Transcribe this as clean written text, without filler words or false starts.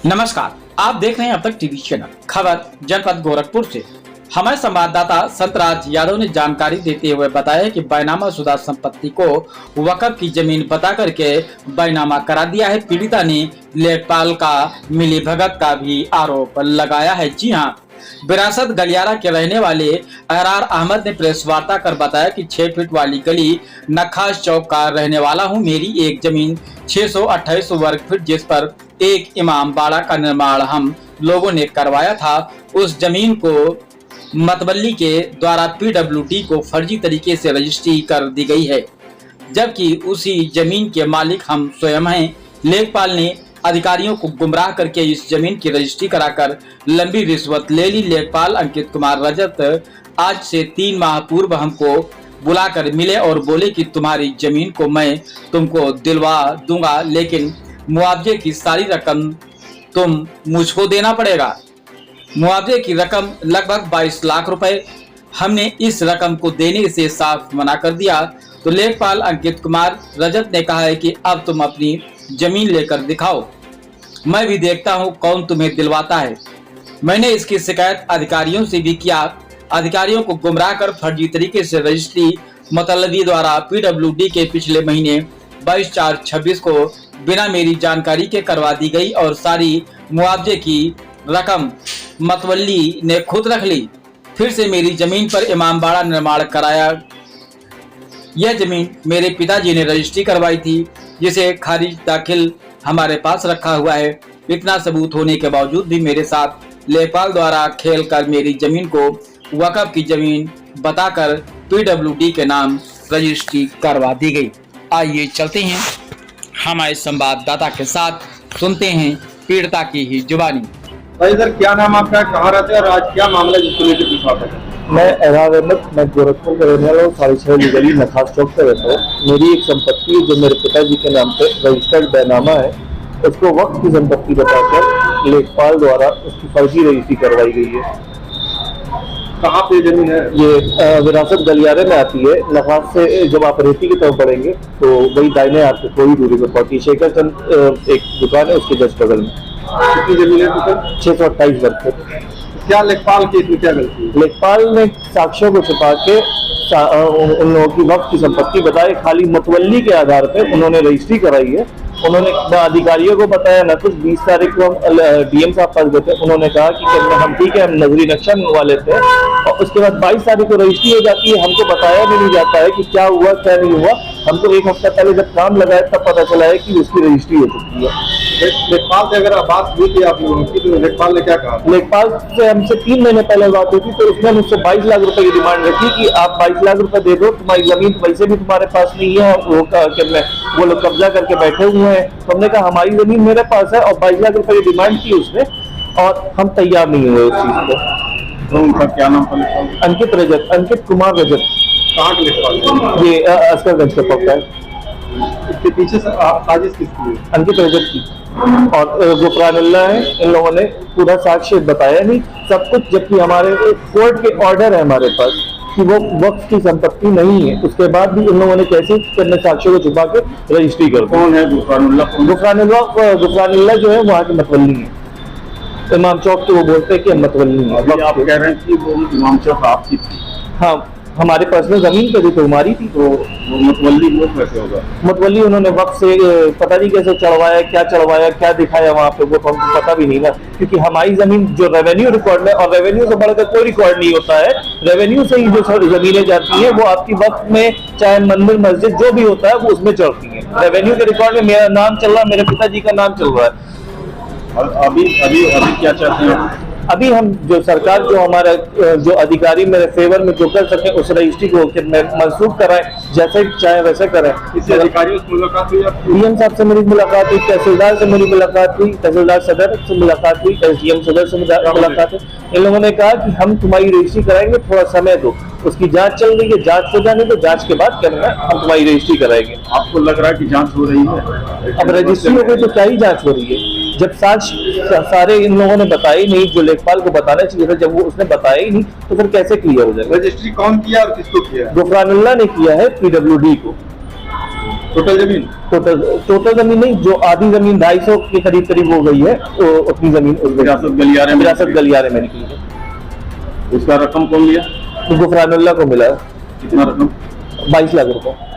नमस्कार, आप देख रहे हैं अब तक टीवी चैनल। खबर जनपद गोरखपुर से। हमारे संवाददाता सतराज यादव ने जानकारी देते हुए बताया कि बैनामा शुदा संपत्ति को वक्फ की जमीन बता करके बैनामा करा दिया है। पीड़िता ने लेखपाल का मिलीभगत का भी आरोप लगाया है। जी हां, विरासत गलियारा के रहने वाले अहरार अहमद ने प्रेस वार्ता कर बताया कि 6 फीट वाली गली नखास चौक का रहने वाला हूं। मेरी एक जमीन 628 वर्ग फीट, जिस पर एक इमाम बाड़ा का निर्माण हम लोगों ने करवाया था, उस जमीन को मतवल्ली के द्वारा पीडब्ल्यूडी को फर्जी तरीके से रजिस्ट्री कर दी गई है, जबकि उसी जमीन के मालिक हम स्वयं हैं। लेखपाल ने अधिकारियों को गुमराह करके इस जमीन की रजिस्ट्री कराकर लंबी रिश्वत ले ली। लेखपाल अंकित कुमार रजत आज से 3 माह पूर्व हमको बुलाकर मिले और बोले कि तुम्हारी जमीन को मैं तुमको दिलवा दूंगा, लेकिन मुआवजे की सारी रकम तुम मुझको देना पड़ेगा। मुआवजे की रकम लगभग 22 लाख रुपए। हमने इस रकम को देने से साफ मना कर दिया। तो लेखपाल अंकित कुमार रजत ने कहा है कि अब तुम अपनी जमीन लेकर दिखाओ, मैं भी देखता हूं कौन तुम्हें दिलवाता है। मैंने इसकी शिकायत अधिकारियों से भी किया। अधिकारियों को गुमराह कर फर्जी तरीके से रजिस्ट्री मतलबी द्वारा पीडब्ल्यूडी के पिछले महीने 22/4/26 को बिना मेरी जानकारी के करवा दी गई और सारी मुआवजे की रकम मतवल्ली ने खुद रख ली। फिर से मेरी जमीन पर इमाम बाड़ा निर्माण कराया। यह जमीन मेरे पिताजी ने रजिस्ट्री करवाई थी, जिसे खारिज दाखिल हमारे पास रखा हुआ है। इतना सबूत होने के बावजूद भी मेरे साथ लेखपाल द्वारा खेल कर मेरी जमीन को वक्फ की जमीन बताकर पीडब्ल्यूडी के नाम रजिस्ट्री करवा दी गई। आइए चलते हैं हमारे संवाददाता के साथ, सुनते हैं पीड़िता की ही जुबानी। भाई सर, क्या नाम आपका, कहाँ रहते हैं और आज क्या मामला जिसको लेकर पूछा था? मैं अहरार अहमद, मैं गोरखपुर का रहने वाला हूँ। 6.5 गली नखास चौक पे रहता हूँ। मेरी एक संपत्ति है जो मेरे पिताजी के नाम पे रजिस्टर्ड बैनामा है, उसको वक्त की संपत्ति बताकर लेखपाल द्वारा उसकी फर्जी रजिस्ट्री करवाई गई है। कहाँ पे जमीन है? ये विरासत गलियारे में आती है। नखास से जब आप रेती की तरफ बढ़ेंगे तो वही दाहिने हाथ से थोड़ी दूरी पर पड़ती है। शेखर चंद एक दुकान है, उसके जस्ट बगल में। कितनी जमीन है टोटल? 628 वर्ग फीट। क्या लेखपाल की इसमें क्या गलती है? लेखपाल ने साक्ष्यों को छुपा के उन लोगों की वक्त की संपत्ति बताए। खाली मतवल्ली के आधार पर उन्होंने रजिस्ट्री कराई है। उन्होंने अधिकारियों को बताया ना कुछ। 20 तारीख को हम डीएम साहब पास गए थे, उन्होंने कहा कि हम ठीक है, हम नजरी नक्शा मंगवा लेते हैं, और उसके बाद 22 तारीख को रजिस्ट्री हो जाती है। हमको बताया भी नहीं जाता है कि क्या हुआ क्या नहीं हुआ। हमको 1 हफ्ता पहले जब काम लगाया तब पता चला है कि उसकी रजिस्ट्री हो चुकी है। लेखपाल से अगर बात हुई थी आप लोगों की, तो लेखपाल ने क्या कहा? लेखपाल से हमसे 3 महीने पहले बात हुई थी, तो उसने मुझसे 22 लाख रुपए की डिमांड रखी कि आप 22 लाख रुपए दे दो, तुम्हारी जमीन वैसे भी तुम्हारे पास नहीं है, वो लोग कब्जा करके बैठे हुए हैं। तो हमने कहा हमारी जमीन मेरे पास है, और 22 लाख रुपए की डिमांड की उसने, और हम तैयार नहीं हुए उस चीज को। तो उनका क्या नाम था? अंकित रजत, अंकित कुमार रजत। कहाँ के लेखपाल? ये अस्करगंज का पक्का है। इसके पीछे साजिश किसकी है? अंकित रजत की और गुफरानुल्लाह है। इन लोगों ने पूरा साक्ष्य बताया नहीं सब कुछ, जबकि हमारे कोर्ट के ऑर्डर है हमारे पास कि वो वक्त की संपत्ति नहीं है। उसके बाद भी इन लोगों ने कैसे करने साक्ष्यों को छुपा के रजिस्ट्री कर। कौन है गुफरानुल्लाह? गुफरानुल्लाह जो है वहाँ के मतवल्ली है। इमाम चौक के वो बोलते हैं कि हम मतवल्ली हैं। अभी आप कह रहे हैं कि वो इमाम चौक आपकी थी? हाँ, हमारे पर्सनल जमीन पे थी, तो हमारी थी। तो मतवल्ली वो कैसे होगा? मतवल्ली उन्होंने वक्त से पता नहीं कैसे चढ़वाया, क्या दिखाया वहाँ पे, वो तो हमको पता भी नहीं ना, क्योंकि हमारी जमीन जो रेवेन्यू रिकॉर्ड में, और रेवेन्यू से बढ़कर कोई रिकॉर्ड नहीं होता है। रेवेन्यू से ही जो जमीनें जाती है वो आपकी वक्त में, चाहे मंदिर मस्जिद जो भी होता है वो उसमें चढ़ती है। रेवेन्यू के रिकॉर्ड में मेरा नाम चल रहा है, मेरे पिताजी का नाम चल रहा है। और अभी क्या चाहते हैं? अभी हम जो सरकार, जो हमारा जो अधिकारी मेरे फेवर में जो कर सके, उस रजिस्ट्री को मंसूख कराएं, जैसे चाहे वैसे करें। किसी अधिकारियों से मुलाकात हुई? डीएम साहब से मेरी मुलाकात हुई, तहसीलदार से मेरी मुलाकात हुई, तहसीलदार सदर से मुलाकात हुई, एसडीएम सदर से मुलाकात हुई। इन लोगों ने कहा कि हम तुम्हारी रजिस्ट्री कराएंगे, थोड़ा समय दो। उसकी जांच चल रही है, जांच हो जाने तो जांच के बाद करना, हम तुम्हारी रजिस्ट्री कराएंगे। आपको लग रहा है कि जांच हो रही है? अब रजिस्ट्री हो गई तो क्या ही जांच हो रही है, जब सारे इन लोगों ने बताया नहीं जो लेखपाल को बताना चाहिए था, जब वो उसने बताया ही नहीं तो फिर कैसे क्लियर हो जाएगा? रजिस्ट्री कौन किया और किसको किया? गुफरानुल्लाह ने किया है, पीडब्ल्यूडी को। टोटल जमीन? टोटल जमीन नहीं, जो आधी जमीन 250 के करीब करीब हो गई है, तो उतनी जमीन विरासत गलियारे में निकली है। उसका रकम कौन लिया? गुफरानुल्लाह को मिला है कितना रकम? 22 लाख रुपए।